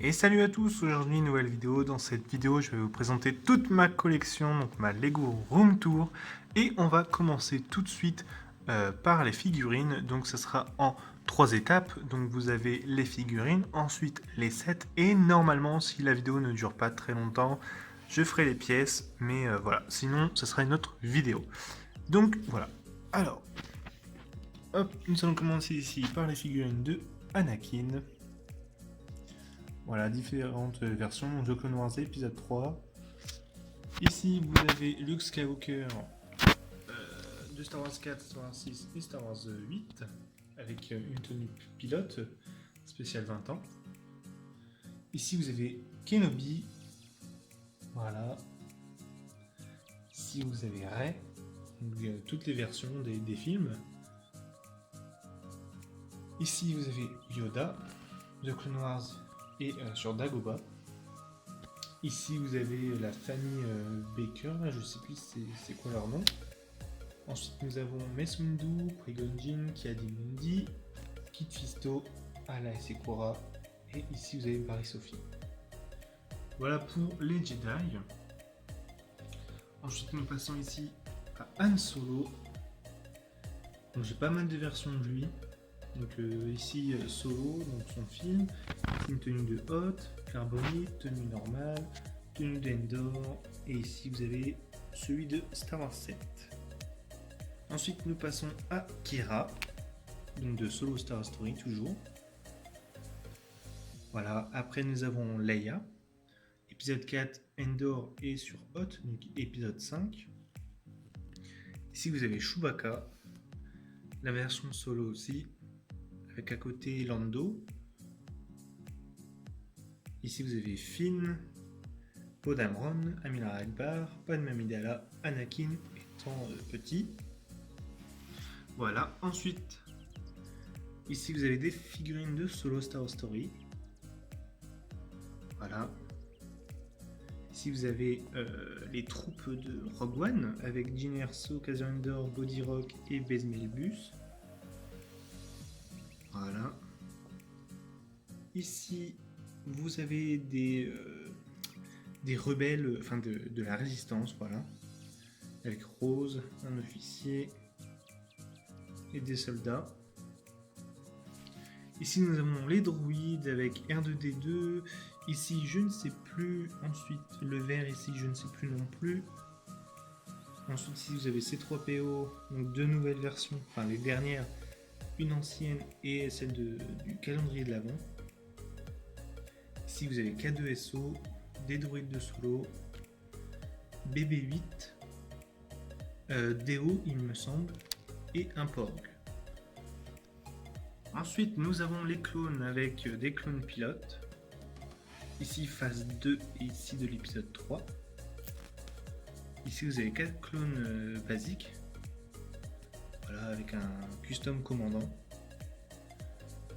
Et salut à tous, aujourd'hui une nouvelle vidéo. Dans cette vidéo je vais vous présenter toute ma collection, donc ma Lego Room Tour. Et on va commencer tout de suite par les figurines, donc ce sera en 3 étapes. Donc vous avez les figurines, ensuite les sets et normalement si la vidéo ne dure pas très longtemps, je ferai les pièces, mais voilà, sinon ce sera une autre vidéo. Donc voilà, alors, hop, nous allons commencer ici par les figurines de Anakin. Voilà, différentes versions de Clone Wars épisode 3. Ici, vous avez Luke Skywalker de Star Wars 4, Star Wars 6 et Star Wars 8, avec une tenue pilote spéciale 20 ans. Ici, vous avez Kenobi. Voilà. Ici, vous avez Rey. Donc, toutes les versions des films. Ici, vous avez Yoda de Clone Wars et sur Dagobah. Ici vous avez la famille Baker, là, je sais plus c'est quoi leur nom. Ensuite nous avons Mace Windu, Qui-Gon Jinn, Ki-Adi-Mundi, Kit Fisto, Ala et Sekura, et ici vous avez Barry-Sophie. Voilà pour les Jedi. Ensuite nous passons ici à Han Solo. Donc j'ai pas mal de versions de lui. Donc ici Solo, donc son film, une tenue de Hoth, Carbonite, tenue normale, tenue d'Endor, et ici vous avez celui de Star Wars 7. Ensuite nous passons à Kira, donc de Solo Star Wars Story toujours. Voilà, après nous avons Leia, épisode 4 Endor et sur Hoth, donc épisode 5. Ici vous avez Chewbacca, la version Solo aussi, avec à côté Lando. Ici vous avez Finn, Poe Dameron, Amilcar Akbar, Padmé Amidala, Anakin étant petit. Voilà, ensuite, ici vous avez des figurines de Solo Star Wars Story. Voilà. Ici vous avez les troupes de Rogue One avec Jyn Erso, Cassian Andor, Body Rock et Bezmelbus. Voilà. Ici vous avez des rebelles, enfin de la résistance, voilà. Avec Rose, un officier et des soldats. Ici nous avons les droïdes avec R2D2. Ici je ne sais plus. Ensuite le vert ici je ne sais plus non plus. Ensuite ici vous avez C3PO, donc deux nouvelles versions, enfin les dernières, une ancienne et celle du calendrier de l'Avent. Ici vous avez K2SO, des droïdes de Solo, BB8, Deo il me semble, et un Porg. Ensuite nous avons les clones avec des clones pilotes. Ici phase 2 et ici de l'épisode 3. Ici vous avez 4 clones basiques. Voilà, avec un custom commandant.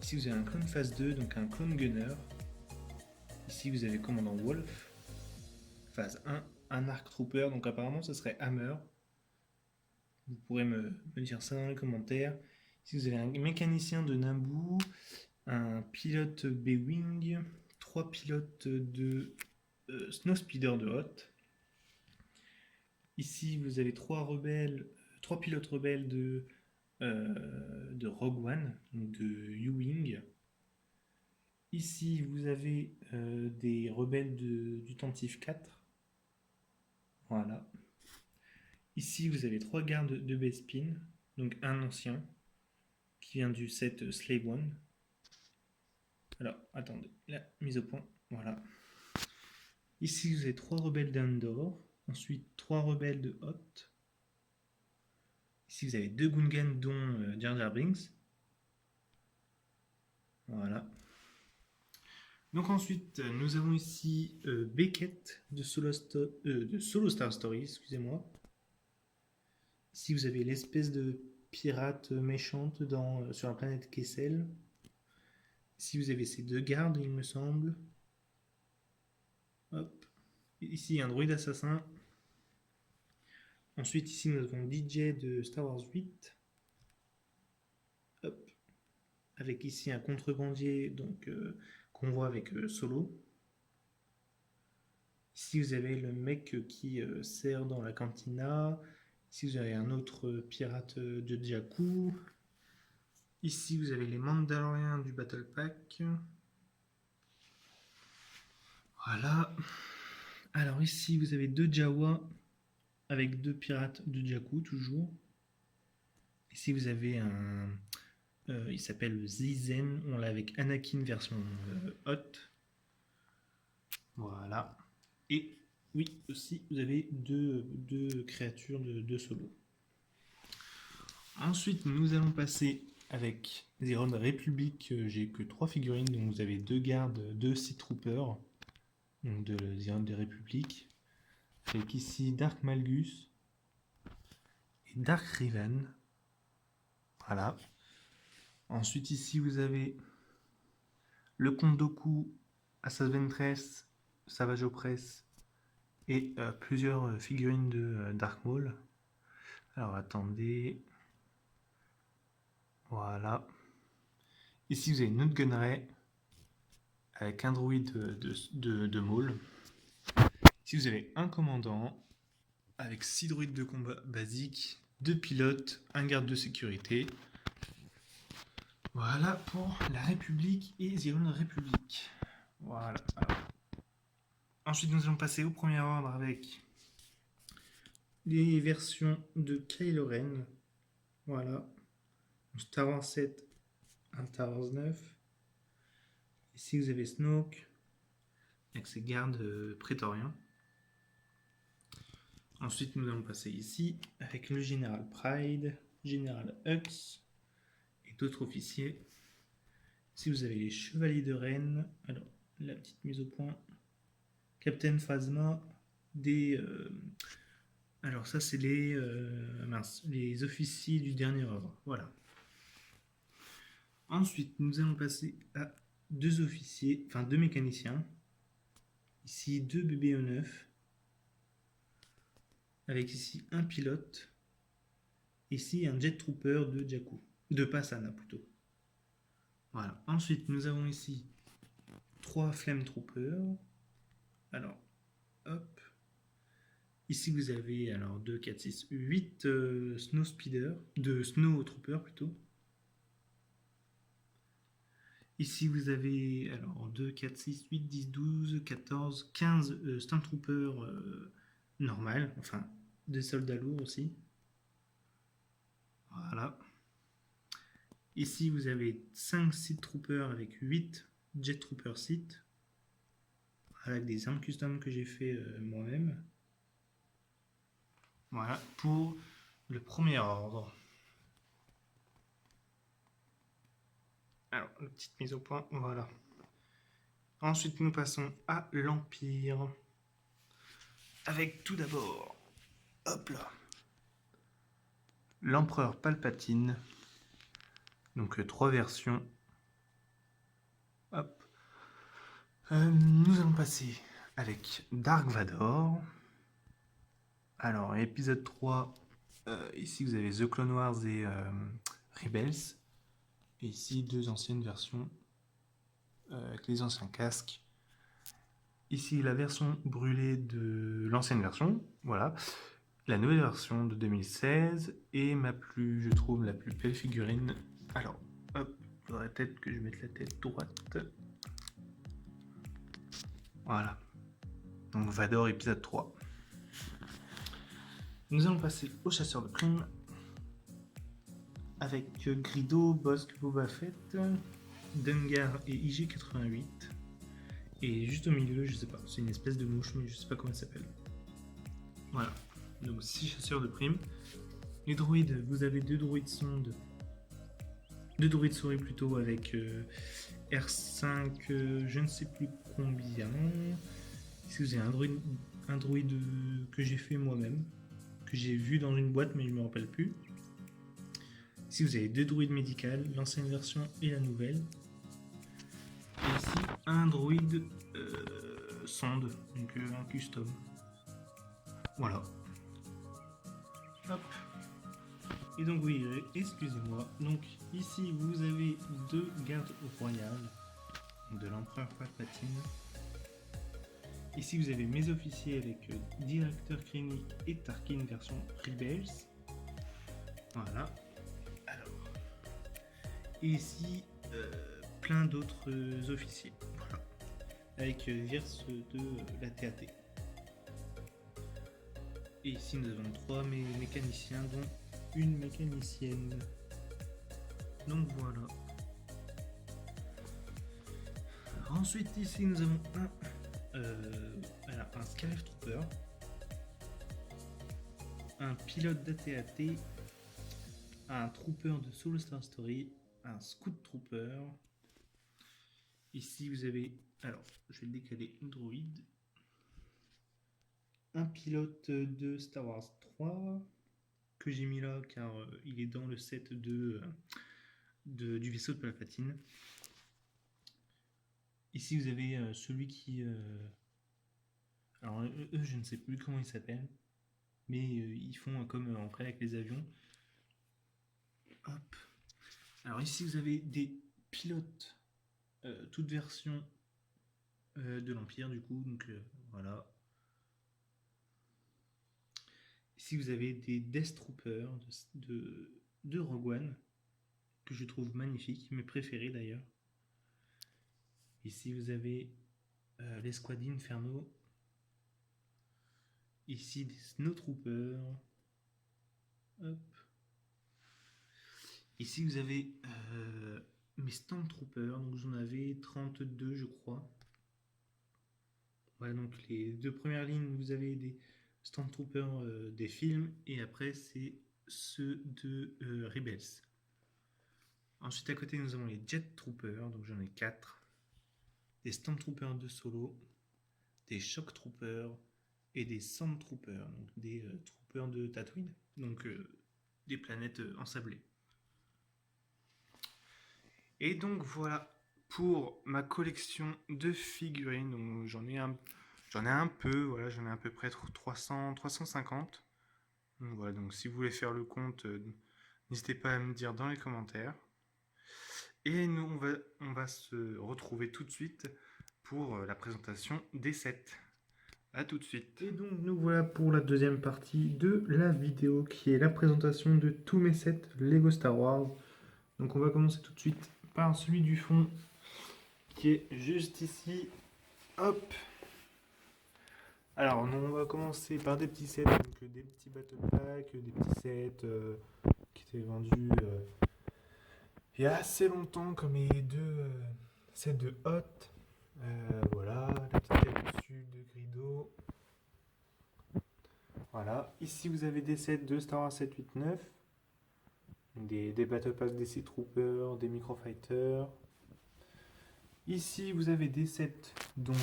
Ici vous avez un clone phase 2, donc un clone gunner. Ici vous avez commandant Wolf. Phase 1, un Arc Trooper, donc apparemment ce serait Hammer. Vous pourrez me dire ça dans les commentaires. Ici vous avez un mécanicien de Naboo, un pilote B-Wing, 3 pilotes de Snowspeeder de Hoth. Ici vous avez 3 pilotes rebelles de Rogue One, donc de U-Wing. Ici vous avez des rebelles du Tantive 4. Voilà. Ici vous avez 3 gardes de Bespin, donc un ancien qui vient du set Slave One. Alors attendez, la mise au point, voilà. Ici vous avez 3 rebelles d'Andor, ensuite 3 rebelles de Hoth. Ici vous avez 2 Gungans dont Jar Jar Binks. Voilà. Donc ensuite nous avons ici Beckett de Solo Star Story, excusez-moi. Ici vous avez l'espèce de pirate méchante sur la planète Kessel. Ici vous avez ces 2 gardes il me semble. Hop. Ici un droïde assassin. Ensuite ici nous avons DJ de Star Wars 8. Hop. Avec ici un contrebandier, donc qu'on voit avec Solo. Ici, vous avez le mec qui sert dans la cantina. Ici, vous avez un autre pirate de Jakku. Ici, vous avez les Mandaloriens du Battle Pack. Voilà. Alors ici, vous avez 2 Jawa avec 2 pirates de Jakku, toujours. Ici, vous avez un... il s'appelle le Zizen. On l'a avec Anakin version Hot. Voilà. Et oui, aussi, vous avez deux créatures de Solo. Ensuite, nous allons passer avec les héros de République. J'ai que 3 figurines, donc vous avez 2 gardes, 2 Sith Troopers, donc de les héros de République. Avec ici Dark Malgus et Dark Revan. Voilà. Ensuite, ici, vous avez le Comte Dooku, Asajj Ventress, Savage Opress et plusieurs figurines de Dark Maul. Alors, attendez. Voilà. Ici, vous avez une autre gunneray avec un droïde de Maul. Ici, vous avez un commandant avec 6 droïdes de combat basiques, 2 pilotes, un garde de sécurité. Voilà pour la République et The Old République. Voilà. Alors. Ensuite, nous allons passer au premier ordre avec les versions de Kylo Ren. Voilà. Star Wars 7, un Star Wars 9. Ici, vous avez Snoke avec ses gardes prétoriens. Ensuite, nous allons passer ici avec le Général Pride, Général Hux et d'autres officiers. Ici, vous avez les Chevaliers de Rennes. Alors, la petite mise au point. Captain Phasma, alors ça, c'est les officiers du dernier ordre. Voilà. Ensuite, nous allons passer à 2 officiers, enfin 2 mécaniciens. Ici, 2 BBE9. Avec ici un pilote. Ici, un Jet Trooper de Jakku. De Pasaana plutôt. Voilà. Ensuite, nous avons ici 3 Flame Troopers. Alors, hop. Ici, vous avez alors 2, 4, 6, 8 Snow Speeder, de Snow Trooper plutôt. Ici, vous avez alors 2, 4, 6, 8, 10, 12, 14, 15 Stormtroopers normal, enfin des soldats lourds aussi. Voilà. Ici, vous avez 5 Sith Troopers avec 8 Jet Troopers Sith. Avec des armes custom que j'ai fait moi-même. Voilà pour le premier ordre. Alors, une petite mise au point, voilà. Ensuite, nous passons à l'Empire. Avec tout d'abord, hop là, l'Empereur Palpatine. Donc, 3 versions. Hop. Nous allons passer avec Dark Vador. Alors, épisode 3, ici vous avez The Clone Wars et Rebels. Et ici, 2 anciennes versions avec les anciens casques. Ici, la version brûlée de l'ancienne version, voilà. La nouvelle version de 2016 et je trouve, la plus belle figurine. Alors, hop, il faudrait peut-être que je mette la tête droite. Voilà. Donc, Vador, épisode 3. Nous allons passer au chasseur de primes avec Grido, Bossk, Boba Fett, Dengar et IG88. Et juste au milieu, je sais pas, c'est une espèce de mouche, mais je sais pas comment elle s'appelle. Voilà, donc 6 chasseurs de primes. Les droïdes, vous avez 2 droïdes sondes, 2 droïdes souris plutôt avec R5, je ne sais plus combien. Ici vous avez un droïde que j'ai fait moi-même, que j'ai vu dans une boîte mais je me rappelle plus. Ici vous avez 2 droïdes médicales, l'ancienne version et la nouvelle. Et ici un droïde sonde, donc un custom. Voilà. Hop. Et donc oui, excusez-moi. Donc ici vous avez 2 gardes royales. de l'empereur Palpatine. Ici vous avez mes officiers avec Directeur Krennic et Tarkin version Rebels. Voilà. Alors. Et ici plein d'autres officiers. Voilà. Avec Virce de la TAT. Et ici nous avons 3 mécaniciens dont une mécanicienne. Donc voilà. Alors, ensuite ici nous avons un Scarif Trooper, un pilote d'AT-AT, un Trooper de Solo Star Story, un Scout Trooper. Ici vous avez, alors je vais le décaler, une droïde, un pilote de Star Wars 3 que j'ai mis là car il est dans le set du vaisseau de Palpatine. Ici vous avez celui qui... alors eux je ne sais plus comment ils s'appellent, mais ils font comme en vrai avec les avions. Hop. Alors ici vous avez des pilotes, toutes versions de l'Empire du coup, donc voilà. Ici vous avez des Death Troopers de Rogue One, que je trouve magnifiques, mes préférés d'ailleurs. Ici vous avez l'escouade Inferno. Ici des Snowtroopers. Hop. Ici vous avez mes Stormtroopers, donc j'en avais 32 je crois. Voilà, donc les deux premières lignes vous avez des Stormtroopers des films et après c'est ceux de Rebels. Ensuite à côté nous avons les Jet Troopers, donc j'en ai 4. Des Stormtroopers de Solo, des Shock Troopers et des Sand Troopers, donc des troopers de Tatooine, donc des planètes ensablées. Et donc voilà pour ma collection de figurines. Donc j'en ai un peu, voilà, j'en ai à peu près 300, 350. Donc voilà, donc si vous voulez faire le compte, n'hésitez pas à me dire dans les commentaires. Et nous, on va se retrouver tout de suite pour la présentation des sets. A tout de suite. Et donc nous voilà pour la deuxième partie de la vidéo qui est la présentation de tous mes sets Lego Star Wars. Donc on va commencer tout de suite par celui du fond qui est juste ici. Hop. Alors on va commencer par des petits sets, donc des petits battle packs, des petits sets qui étaient vendus il y a assez longtemps comme les deux sets de Hot. Voilà, la petite capsule de Grido. Voilà, ici vous avez des sets de Star Wars 7, 8, 9. Des Battle Pass, des Sea Troopers, des Microfighters. Ici vous avez des sets donc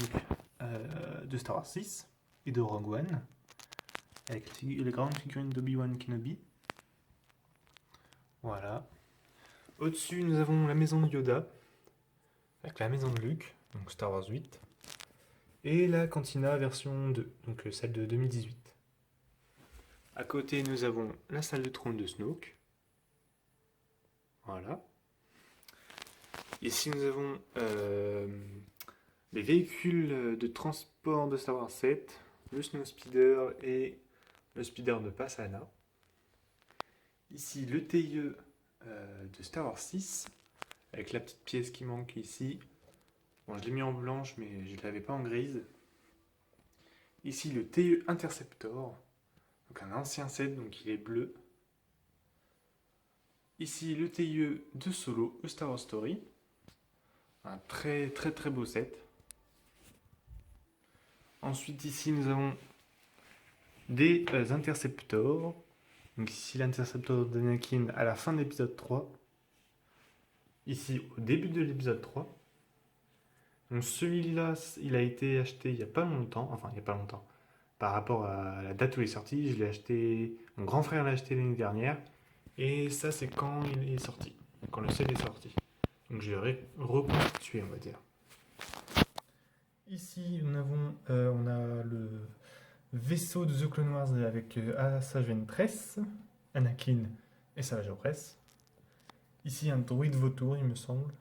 de Star Wars 6 et de Rogue One avec les grandes figurines d'Obi-Wan Kenobi. Voilà. Au-dessus nous avons la maison de Yoda avec la maison de Luke, donc Star Wars 8, et la Cantina version 2, donc celle de 2018. À côté nous avons la salle de trône de Snoke. Voilà. Ici nous avons les véhicules de transport de Star Wars 7, le Snow Speeder et le Speeder de Pasaana. Ici le TIE de Star Wars 6, avec la petite pièce qui manque ici. Bon, je l'ai mis en blanche, mais je ne l'avais pas en grise. Ici le TIE Interceptor, donc un ancien set, donc il est bleu. Ici le TIE de Solo, A Star Wars Story. Un très très très beau set. Ensuite ici nous avons des Interceptors. Donc ici l'Interceptor d'Anakin à la fin de l'épisode 3. Ici au début de l'épisode 3. Donc celui-là il a été acheté il n'y a pas longtemps. Enfin il n'y a pas longtemps. Par rapport à la date où il est sorti, je l'ai acheté. Mon grand frère l'a acheté l'année dernière. Et ça c'est quand il est sorti. Quand le set est sorti. Donc je l'ai reconstitué on va dire. Ici, on a le vaisseau de The Clone Wars avec Asajj Ventress, Anakin et Savage Opress. Ici, un droïde vautour, il me semble.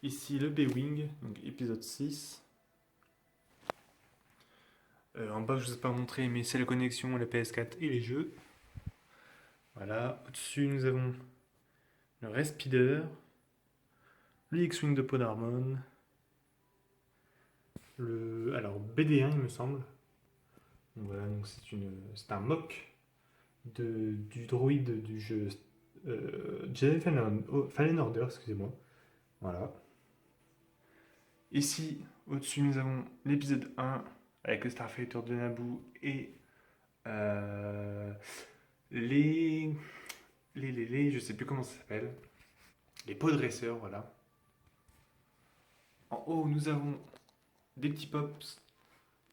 Ici le B-Wing, donc épisode 6. En bas, je ne vous ai pas montré, mais c'est la connexion à la PS4 et les jeux. Voilà. Au-dessus, nous avons le Respider, le X-Wing de Podarmon, alors BD1, il me semble. Donc voilà, donc c'est un mock du droïde du jeu Jedi Fallen Order, excusez-moi. Voilà. Ici, au-dessus, nous avons l'épisode 1 avec le Starfighter de Naboo et les, je sais plus comment ça s'appelle, les podresseurs, voilà. En haut, nous avons des petits pops,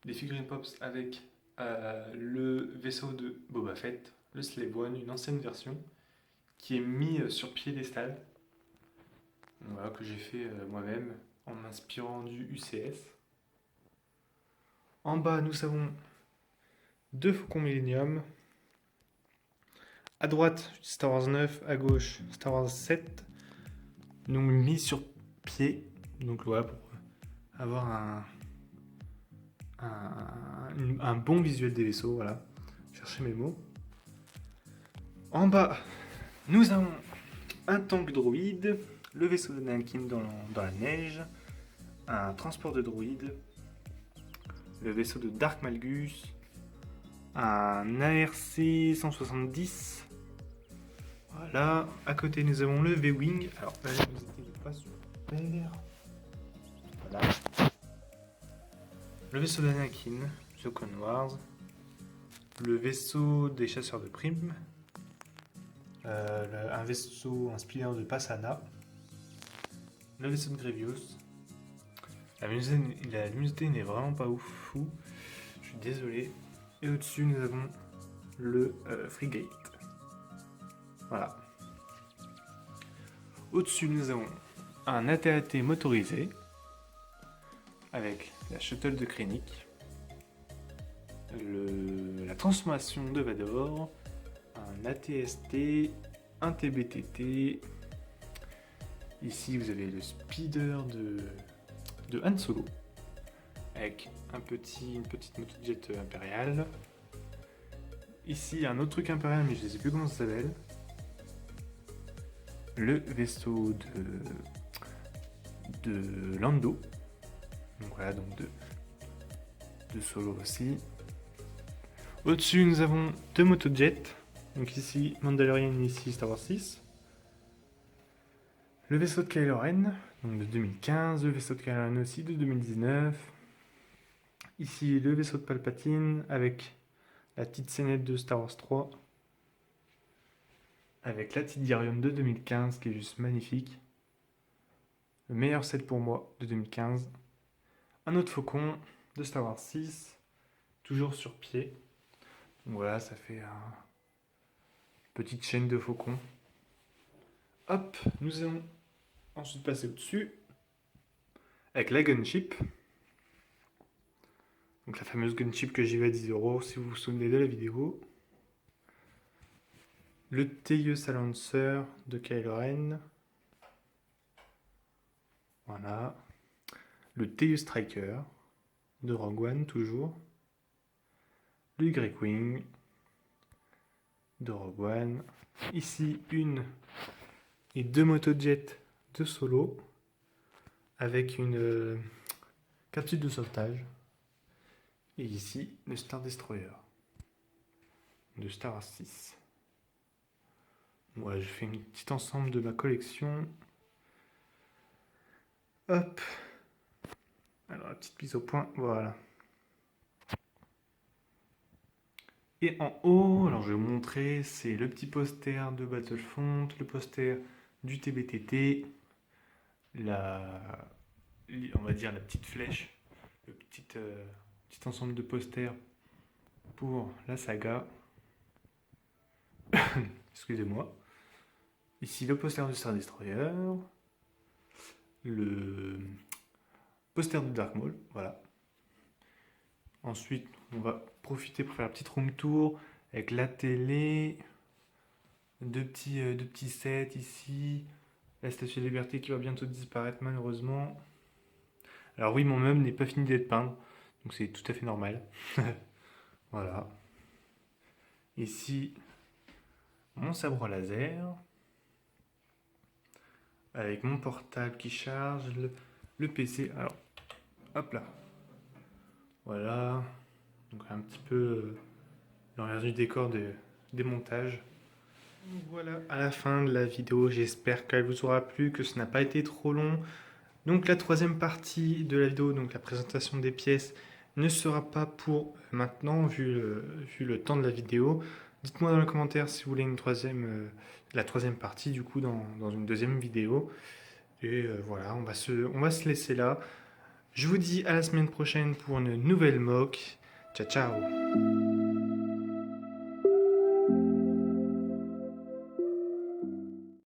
des figurines pops avec le vaisseau de Boba Fett, le Slave One, une ancienne version qui est mis sur piédestal. Voilà, que j'ai fait moi-même en m'inspirant du UCS. En bas, nous avons deux Faucons Millennium. À droite, Star Wars 9, à gauche, Star Wars 7. Donc mis sur pied. Donc voilà, pour avoir un bon visuel des vaisseaux. Voilà, cherchez mes mots. En bas, nous avons un tank droïde, le vaisseau de Nankin dans la neige, un transport de droïde, le vaisseau de Dark Malgus, un ARC 170. Voilà, à côté nous avons le V-Wing. Alors là, vous n'étiez pas super. Voilà. Le vaisseau d'Anakin, The Clone Wars. Le vaisseau des chasseurs de primes. Un vaisseau, un speeder de Passana. Le vaisseau de Grievous. La luminosité n'est vraiment pas ouf, fou. Je suis désolé. Et au-dessus, nous avons le Frigate. Voilà. Au-dessus, nous avons un AT-AT motorisé avec la shuttle de Krennic, la transformation de Vador, un AT-ST, un TBTT. Ici, vous avez le speeder de Han Solo avec une petite motojet impériale. Ici, un autre truc impérial, mais je ne sais plus comment ça s'appelle. Le vaisseau de Lando. Donc voilà, donc de Solo aussi. Au-dessus, nous avons deux motojets. Donc ici, Mandalorian, ici, Star Wars 6. Le vaisseau de Kylo Ren, donc de 2015. Le vaisseau de Kylo Ren aussi, de 2019. Ici, le vaisseau de Palpatine, avec la petite scénette de Star Wars 3. Avec la petite Dirium de 2015, qui est juste magnifique. Le meilleur set pour moi, de 2015. Un autre faucon de Star Wars 6, toujours sur pied. Donc voilà, ça fait une petite chaîne de faucons. Hop, nous allons ensuite passer au-dessus avec la gunship. Donc la fameuse gunship que j'ai vue à 10€ si vous vous souvenez de la vidéo. Le Teilleul Silencer de Kylo Ren. Voilà. Le Teilleul Striker de Rogue One, toujours. Le Y-Wing de Rogue One. Ici, une et deux motojets de Solo avec une capsule de sauvetage. Et ici, le Star Destroyer de Star Wars 6. Voilà, je fais un petit ensemble de ma collection. Hop. Alors, la petite mise au point, voilà. Et en haut, alors je vais vous montrer, c'est le petit poster de Battlefront, le poster du TBTT, on va dire la petite flèche, le petit ensemble de posters pour la saga. Excusez-moi. Ici le poster du Star Destroyer, le poster de Dark Maul, voilà. Ensuite, on va profiter pour faire la petite room tour avec la télé, deux petits sets ici, La Statue de Liberté qui va bientôt disparaître malheureusement. Alors oui, mon meuble n'est pas fini d'être peint, donc c'est tout à fait normal. Voilà. Ici, mon sabre laser, avec mon portable qui charge, le PC. Alors, hop là. Voilà. Donc un petit peu l'envers du décor des montages. Voilà, à la fin de la vidéo, j'espère qu'elle vous aura plu, que ce n'a pas été trop long. Donc la troisième partie de la vidéo, donc la présentation des pièces, ne sera pas pour maintenant, vu le temps de la vidéo. Dites-moi dans les commentaires si vous voulez la troisième partie, du coup, dans une deuxième vidéo. Et voilà, on va se laisser là. Je vous dis à la semaine prochaine pour une nouvelle mock. Ciao, ciao!